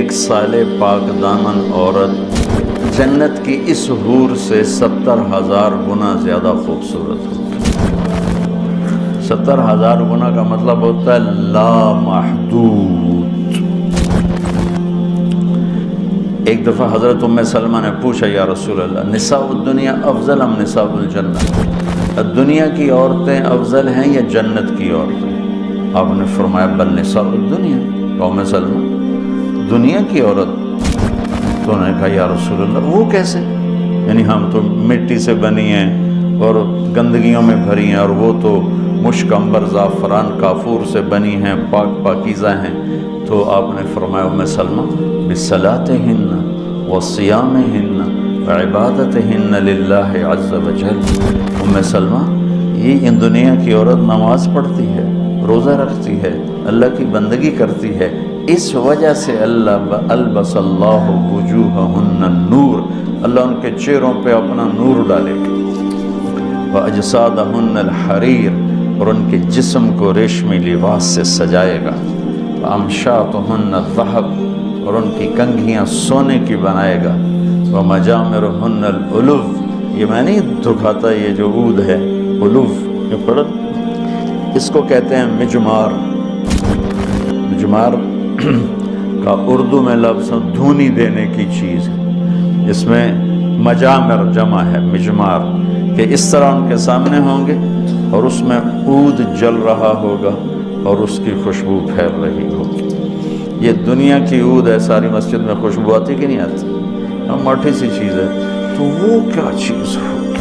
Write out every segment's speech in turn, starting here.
ایک صالح پاک دامن عورت جنت کی اس حور سے 70,000 گنا زیادہ خوبصورت ہوتی ہے۔ 70,000 گنا کا مطلب ہوتا ہے لا محدود۔ ایک دفعہ حضرت ام سلمہ نے پوچھا یا رسول اللہ نساء الدنیا افضل ام نساء الجنہ، دنیا کی عورتیں افضل ہیں یا جنت کی عورتیں؟ آپ نے فرمایا بل نساء الدنیا۔ ام سلمہ دنیا کی عورت؟ تو انہوں نے کہا یا رسول اللہ وہ کیسے؟ یعنی ہم تو مٹی سے بنی ہیں اور گندگیوں میں بھری ہیں، اور وہ تو مشک عنبر زعفران کافور سے بنی ہیں، پاک پاکیزہ ہیں۔ تو آپ نے فرمایا ام سلمہ بصلاتہن وصیامہن وعبادتہن للہ عز وجل۔ ام سلمہ یہ ان دنیا کی عورت نماز پڑھتی ہے، روزہ رکھتی ہے، اللہ کی بندگی کرتی ہے، اس وجہ سے البس اللہ وجوہہن النور، اللہ ان کے چہروں پہ اپنا نور ڈالے گا، واجسادہن الحریر، اور ان کے جسم کو ریشمی لباس سے سجائے گا، وامشاطہن الذہب، اور ان کی کنگھیاں سونے کی بنائے گا، ومجامرہن الالف، یہ میں نہیں دکھاتا یہ جو عود ہے الف، یہ پڑھ، اس کو کہتے ہیں مجمار۔ مجمار کا اردو میں لفظ دھونی دینے کی چیز ہے، اس میں مجامر جمع ہے مجمار، کہ اس طرح ان کے سامنے ہوں گے اور اس میں عود جل رہا ہوگا اور اس کی خوشبو پھیل رہی ہوگی۔ یہ دنیا کی عود ہے، ساری مسجد میں خوشبو آتی کہ نہیں آتی؟ موٹی سی چیز ہے، تو وہ کیا چیز ہوگی؟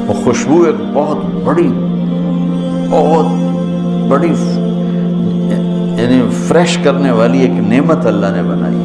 وہ خوشبو ایک بہت بڑی یعنی فریش کرنے والی ایک نعمت اللہ نے بنائی۔